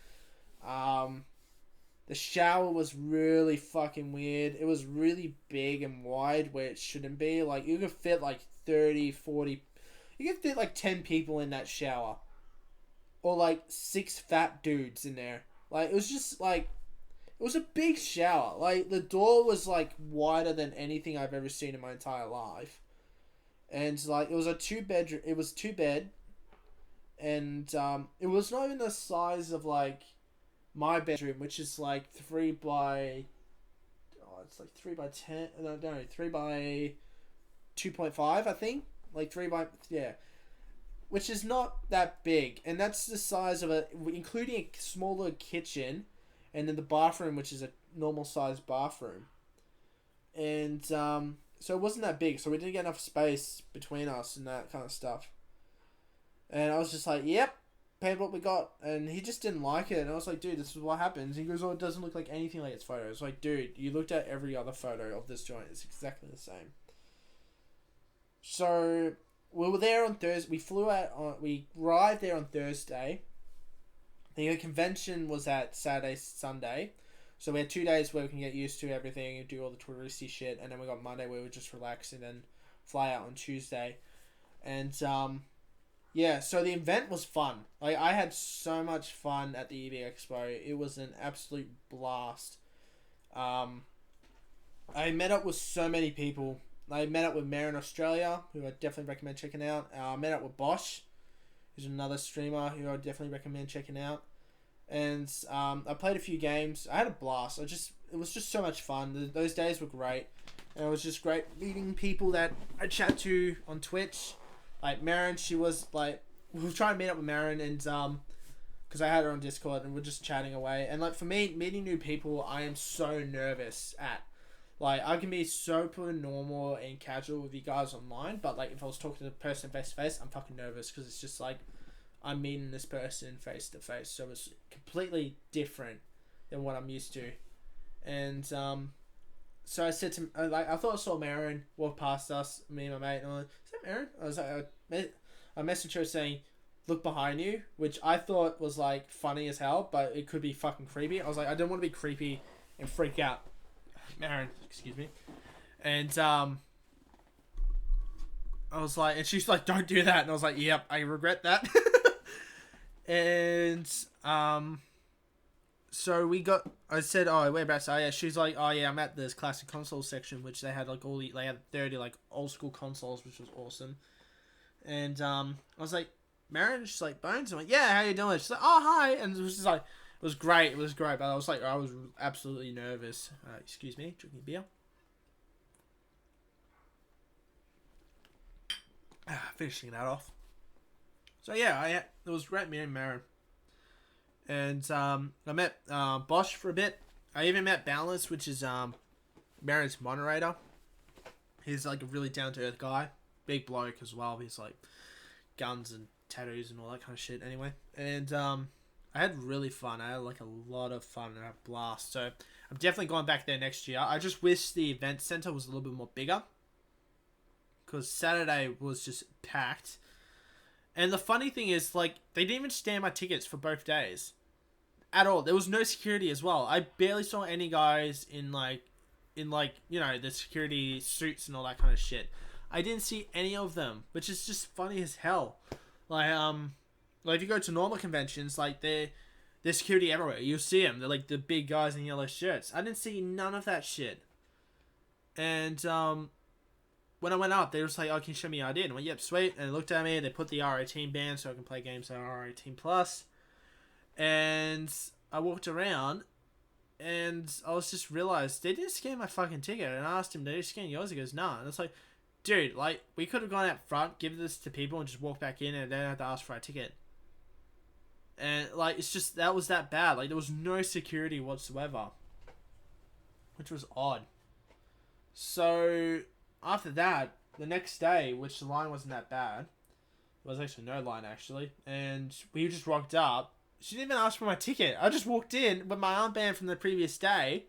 The shower was really fucking weird. It was really big and wide where it shouldn't be. Like, you could fit like 30, 40... You could fit like 10 people in that shower. Or like 6 fat dudes in there. Like, it was just like... It was a big shower. Like, the door was like wider than anything I've ever seen in my entire life. And like, it was a 2-bedroom... It was 2-bed. And it was not even the size of like my bedroom, which is like 3 by... Oh, it's like 3 by 10... No, 3 by 2.5, I think. Like 3 by... Yeah. Which is not that big. And that's the size of a... Including a smaller kitchen. And then the bathroom, which is a normal sized bathroom. And so it wasn't that big. So we didn't get enough space between us and that kind of stuff. And I was just like, yep, paid what we got. And he just didn't like it. And I was like, dude, this is what happens. And he goes, oh, it doesn't look like anything like its photo. It's like, dude, you looked at every other photo of this joint. It's exactly the same. So we were there on Thursday. We arrived there on Thursday. The convention was at Saturday, Sunday. So we had 2 days where we can get used to everything and do all the touristy shit. And then we got Monday where we just relax and then fly out on Tuesday. And, yeah, so the event was fun. Like, I had so much fun at the EV Expo. It was an absolute blast. I met up with so many people. I met up with Mare in Australia, who I definitely recommend checking out. I met up with Bosch, who's another streamer who I definitely recommend checking out. And I played a few games. I had a blast. It was just so much fun. Those days were great. And it was just great meeting people that I chat to on Twitch. Like, Marin, she was, like... We were trying to meet up with Marin, and, because I had her on Discord, and we're just chatting away. And, like, for me, meeting new people, I am so nervous at. Like, I can be super normal and casual with you guys online, but, like, if I was talking to the person face-to-face, I'm fucking nervous, because it's just, like, I'm meeting this person face-to-face. So it's completely different than what I'm used to. And, so I said to, like, I thought I saw Marin walk past us, me and my mate, and I'm like, is that Marin? I was like, I messaged her saying, look behind you, which I thought was, like, funny as hell, but it could be fucking creepy. I was like, I don't want to be creepy and freak out Marin, excuse me. And, I was like, and she's like, don't do that. And I was like, yep, I regret that. And, so I said, oh, whereabouts are you? She's like, oh yeah, I'm at this classic console section, which they had like they had 30 like old school consoles, which was awesome. And I was like, Marin, she's like, Bonez. I'm like, yeah, how you doing? She's like, oh hi, and it was just like, it was great, but I was absolutely nervous. Excuse me, drinking beer. Finishing that off. So yeah, it was great meeting Marin. And I met Bosch for a bit. I even met Bonez, which is Marin's moderator. He's like a really down-to-earth guy. Big bloke as well. He's like guns and tattoos and all that kind of shit anyway. And I had really fun. I had like a lot of fun and I had a blast. So I'm definitely going back there next year. I just wish the event center was a little bit more bigger. Because Saturday was just packed. And the funny thing is, like, they didn't even stand my tickets for both days. At all. There was no security as well. I barely saw any guys in you know, the security suits and all that kind of shit. I didn't see any of them, which is just funny as hell. Like if you go to normal conventions, like, there's security everywhere. You'll see them. They're, like, the big guys in yellow shirts. I didn't see none of that shit. And, when I went up, they were just like, oh, can you show me your ID? And I went, yep, sweet. And they looked at me, and they put the R18 band so I can play games on R18 Plus. And I walked around, and I was just realized they didn't scan my fucking ticket. And I asked him, did they scan yours? He goes, nah. And it's like, dude, like, we could have gone out front, give this to people, and just walk back in, and they don't have to ask for a ticket. And, like, it's just, that was that bad. Like, there was no security whatsoever. Which was odd. So after that, the next day, which the line wasn't that bad, there was actually no line actually, and we just rocked up. She didn't even ask for my ticket. I just walked in with my armband from the previous day,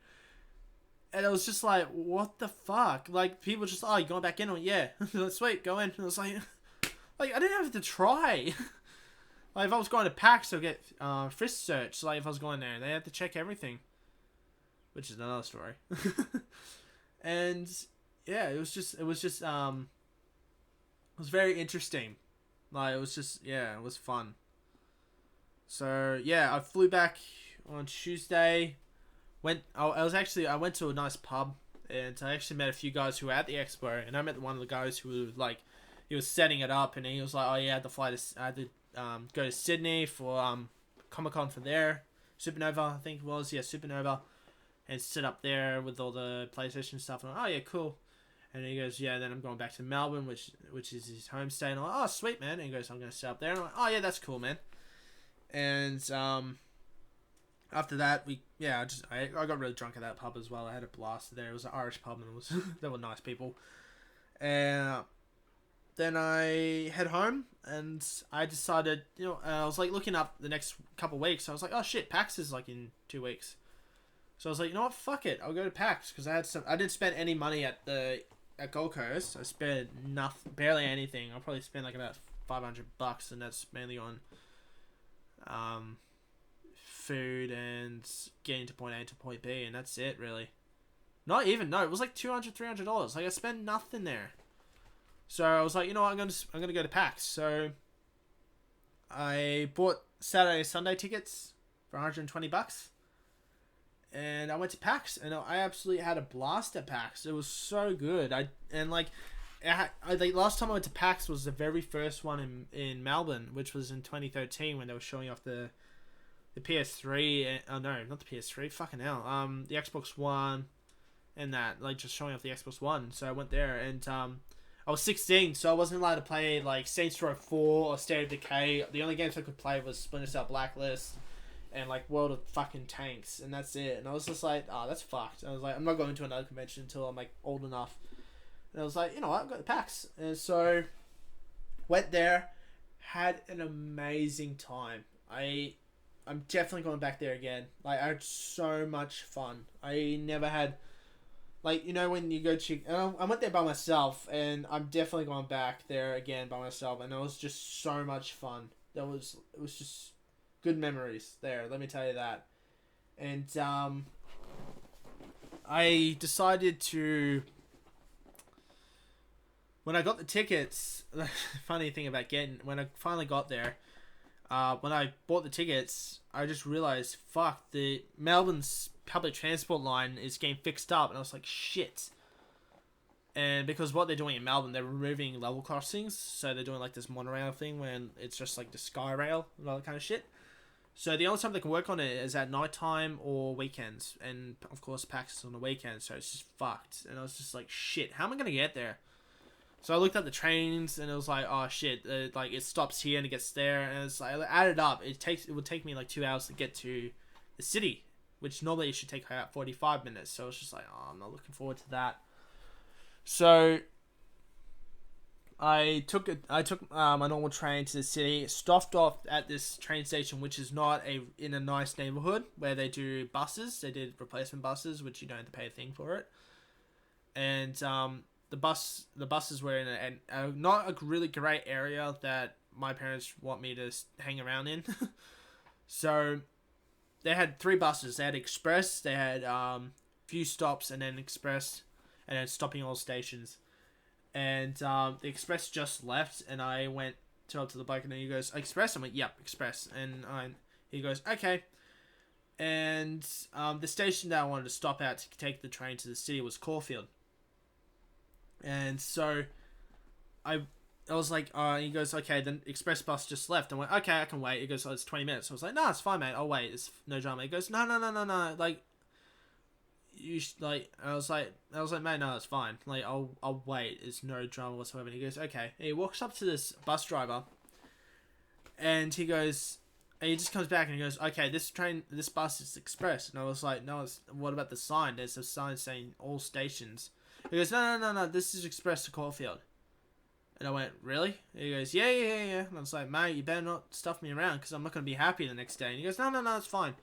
and it was just like, what the fuck? Like, people just, oh, you going back in? I went, yeah. Sweet, go in. And I was like, I didn't have to try. Like if I was going to PAX, I'll get frisk search. Like if I was going there, they had to check everything, which is another story. And yeah, it was very interesting. Like it was just, yeah, it was fun. So yeah, I flew back on Tuesday. I went to a nice pub, and I actually met a few guys who were at the expo, and I met one of the guys who was like, he was setting it up, and he was like, oh yeah, I had to go to Sydney for Comic Con for there, Supernova I think it was, yeah, Supernova, and sit up there with all the PlayStation stuff. And I'm like, oh yeah, cool. And he goes, yeah, then I'm going back to Melbourne, which is his home state. And I'm like, oh sweet, man. And he goes, I'm gonna sit up there. And I'm like, oh yeah, that's cool, man. And after that, I got really drunk at that pub as well. I had a blast there. It was an Irish pub, and they were nice people. And then I head home, and I decided, I was like looking up the next couple of weeks. I was like, oh shit, PAX is like in 2 weeks. So I was like, you know what, fuck it, I'll go to PAX, because I didn't spend any money at Gold Coast. I spent barely anything. I'll probably spend like about $500, and that's mainly on food and getting to point A to point B, and that's it really. Not even, no, it was like $200-$300. Like I spent nothing there. So I was like, you know what, I'm gonna go to PAX. So I bought Saturday Sunday tickets for $120, and I went to PAX, and I absolutely had a blast at PAX. It was so good. I think last time I went to PAX was the very first one in Melbourne, which was in 2013 when they were showing off the PS3. Oh no, not the PS3. Fucking hell. The Xbox One, and that, like, just showing off the Xbox One. So I went there, and I was 16, so I wasn't allowed to play like Saints Row 4 or State of Decay. The only games I could play was Splinter Cell Blacklist and like World of fucking Tanks, and that's it. And I was just like, oh, that's fucked. I was like, I'm not going to another convention until I'm like old enough. And I was like, you know what, I've got the PAX. And so went there, had an amazing time. I'm definitely going back there again. Like, I had so much fun. I never had, like, when you go to, I went there by myself, and I'm definitely going back there again by myself, and it was just so much fun. It was just good memories there, let me tell you that. And I decided to, when I got the tickets, the funny thing about when I finally got there, when I bought the tickets, I just realized, fuck, the Melbourne's public transport line is getting fixed up, and I was like, shit. And because what they're doing in Melbourne, they're removing level crossings, so they're doing like this monorail thing when it's just like the sky rail and all that kind of shit. So the only time they can work on it is at nighttime or weekends, and of course PAX is on the weekend, so it's just fucked. And I was just like, shit, how am I gonna get there? So I looked at the trains, and it was like, oh shit, like it stops here and it gets there, and it's like, I added up, it would take me like 2 hours to get to the city, which normally it should take about 45 minutes. So it's just like, oh, I'm not looking forward to that. So I took my normal train to the city, stopped off at this train station, which is not in a nice neighborhood where they do buses. They did replacement buses, which you don't have to pay a thing for it. And the buses were in a not a really great area that my parents want me to hang around in. So they had 3 buses. They had Express, they had few stops, and then Express, and then stopping all stations. And the Express just left, and I went up to the bike, and then he goes, Express? I'm like, yep, Express. And he goes, okay. And the station that I wanted to stop at to take the train to the city was Caulfield. And so I was like, he goes, okay, then Express bus just left. I went, okay, I can wait. He goes, oh, it's 20 minutes. I was like, no, it's fine, mate. I'll wait. It's no drama. He goes, no. Like, I was like, mate, no, it's fine. Like, I'll wait. It's no drama whatsoever. And he goes, okay. And he walks up to this bus driver, and he goes, and he just comes back and he goes, okay, this bus is Express. And I was like, no, what about the sign? There's a sign saying all stations. He goes, no, this is Express to Caulfield. And I went, really? And he goes, yeah. And I was like, mate, you better not stuff me around, because I'm not going to be happy the next day. And he goes, no, it's fine.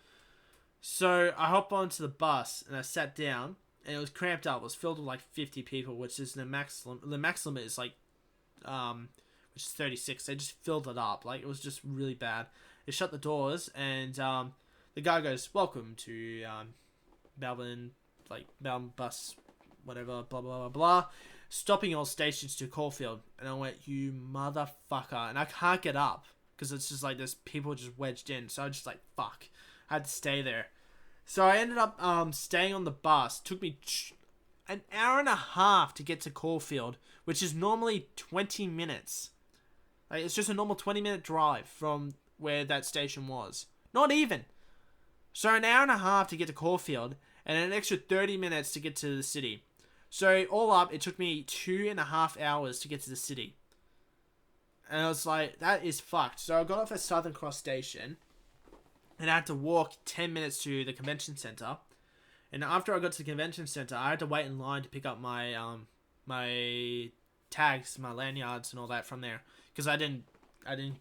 So I hopped onto the bus, and I sat down, and it was cramped up. It was filled with like 50 people, which is the max limit is like, which is 36. They just filled it up. Like, it was just really bad. They shut the doors, and the guy goes, "Welcome to Melbourne, like Melbourne bus, whatever, blah blah blah blah, stopping all stations to Caulfield." And I went, "You motherfucker!" And I can't get up because it's just like there's people just wedged in. So I just like fuck. I had to stay there. So I ended up staying on the bus. It took me an hour and a half to get to Caulfield, which is normally 20 minutes. Like, it's just a normal 20-minute drive from where that station was. Not even. So an hour and a half to get to Caulfield, and an extra 30 minutes to get to the city. So all up, it took me 2.5 hours to get to the city. And I was like, that is fucked. So I got off at Southern Cross Station, and I had to walk 10 minutes to the convention centre. And after I got to the convention centre, I had to wait in line to pick up my my tags, my lanyards, and all that from there, because I didn't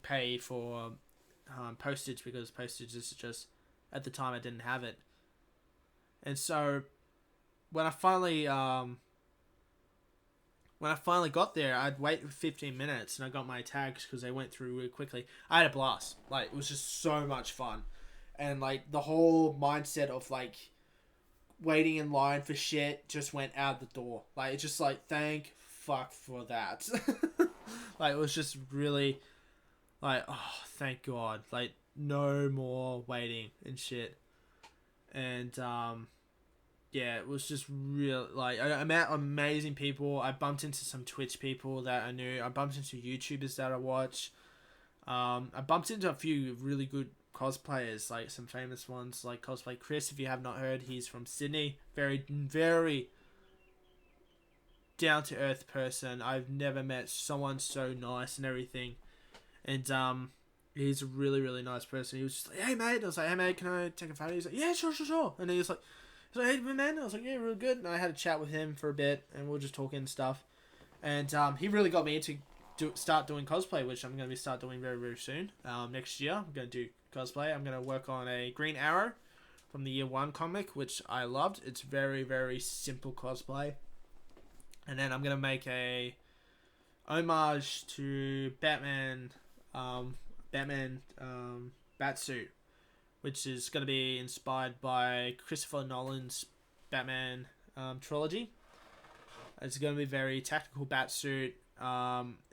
pay for postage, because postage is just, at the time I didn't have it. And so when I finally got there, I'd wait 15 minutes, and I got my tags because they went through really quickly. I had a blast. Like, it was just so much fun. And like the whole mindset of like waiting in line for shit just went out the door. Like, it's just like, thank fuck for that. Like, it was just really like, oh, thank God. Like, no more waiting and shit. And yeah, it was just real. Like, I met amazing people. I bumped into some Twitch people that I knew. I bumped into YouTubers that I watch. I bumped into a few really good cosplayers, like some famous ones, like Cosplay Chris. If you have not heard, he's from Sydney. Very, very down to earth person. I've never met someone so nice and everything. And he's a really, really nice person. He was just like, "Hey mate," I was like, "Hey mate, can I take a photo?" He's like, "Yeah, sure." And he was like, "Hey man," I was like, "Yeah, real good." And I had a chat with him for a bit, and we were just talking and stuff. And he really got me into start doing cosplay, which I'm going to start doing very, very soon. Next year, I'm going to do cosplay. I'm going to work on a Green Arrow from the Year 1 comic, which I loved. It's very, very simple cosplay. And then I'm going to make a homage to Batman Batsuit, which is going to be inspired by Christopher Nolan's Batman trilogy. It's going to be very tactical Batsuit.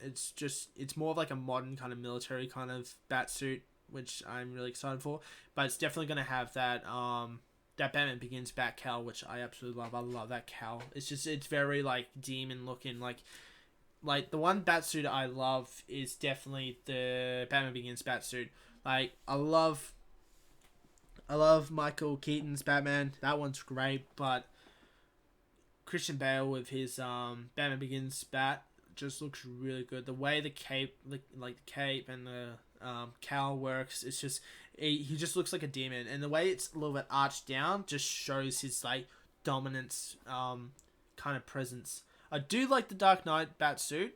It's more of like a modern kind of military kind of Batsuit, which I'm really excited for. But it's definitely going to have that that Batman Begins Bat cowl, which I absolutely love. I love that cowl. It's very like demon looking. Like the one Batsuit I love is definitely the Batman Begins Batsuit. Like, I love Michael Keaton's Batman. That one's great, but Christian Bale with his Batman Begins Bat just looks really good. The way the cape, like the cape and the cowl works, it's just he just looks like a demon, and the way it's a little bit arched down just shows his like dominance, kind of presence. I do like the Dark Knight Batsuit.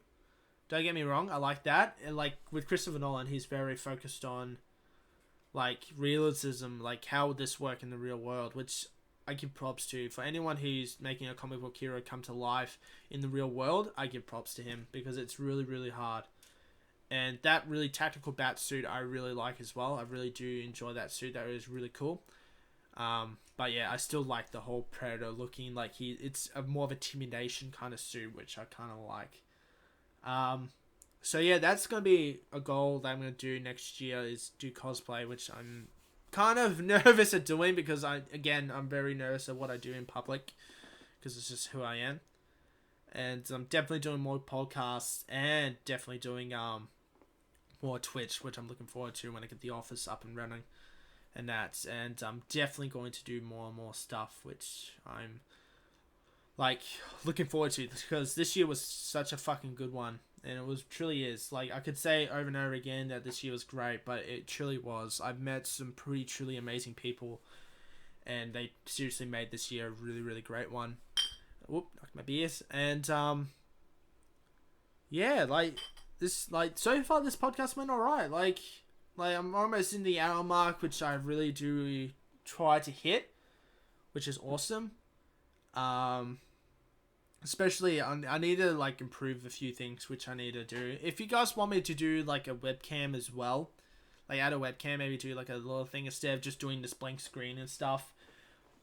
Don't get me wrong, I like that. And like with Christopher Nolan, he's very focused on like realism, like how would this work in the real world, which I give props to. For anyone who's making a comic book hero come to life in the real world, I give props to him, because it's really, really hard. And that really tactical bat suit I really like as well. I really do enjoy that suit. That is really cool. But yeah, I still like the whole Predator looking like it's a more of a intimidation kind of suit, which I kind of like. So yeah, that's going to be a goal that I'm going to do next year, is do cosplay, which I'm kind of nervous at doing, because I'm very nervous at what I do in public, because it's just who I am. And I'm definitely doing more podcasts, and definitely doing more Twitch, which I'm looking forward to when I get the office up and running, and that. And I'm definitely going to do more and more stuff, which I'm like looking forward to, because this year was such a fucking good one. And it truly is. Like, I could say over and over again that this year was great, but it truly was. I've met some pretty truly amazing people, and they seriously made this year a really, really great one. Whoop, knocked my beers. And yeah, like this, like so far this podcast went alright. Like I'm almost in the hour mark, which I really do try to hit, which is awesome. Especially, I need to like improve a few things, which I need to do. If you guys want me to do like a webcam as well, like add a webcam, maybe do like a little thing instead of just doing this blank screen and stuff.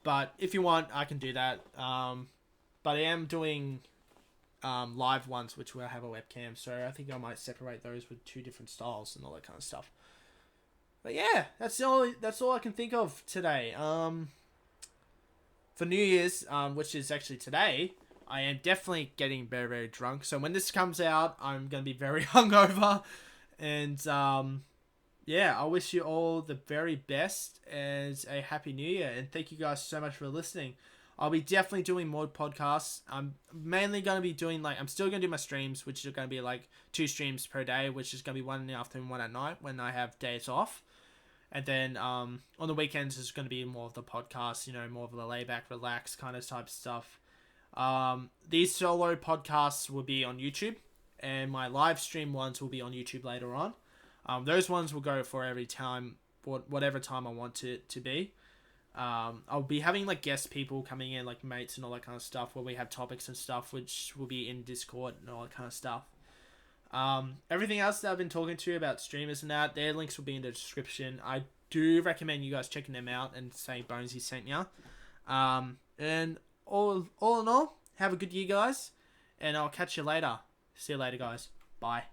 But if you want, I can do that. But I am doing live ones, which will have a webcam, so I think I might separate those with two different styles and all that kind of stuff. But yeah, that's all. That's all I can think of today. For New Year's, which is actually today, I am definitely getting very, very drunk. So when this comes out, I'm gonna be very hungover, and yeah, I wish you all the very best as a happy New Year, and thank you guys so much for listening. I'll be definitely doing more podcasts. I'm mainly going to be doing I'm still going to do my streams, which are going to be like 2 streams per day, which is going to be 1 in the afternoon, 1 at night when I have days off. And then on the weekends is going to be more of the podcast, more of the layback, relax kind of type stuff. These solo podcasts will be on YouTube, and my live stream ones will be on YouTube later on. Those ones will go for every time, whatever time I want it to be. I'll be having like guest people coming in, like mates and all that kind of stuff, where we have topics and stuff, which will be in Discord and all that kind of stuff. Everything else that I've been talking to you about streamers and that, their links will be in the description. I do recommend you guys checking them out and saying Bonez sent ya. And all in all, have a good year, guys, and I'll catch you later. See you later, guys. Bye.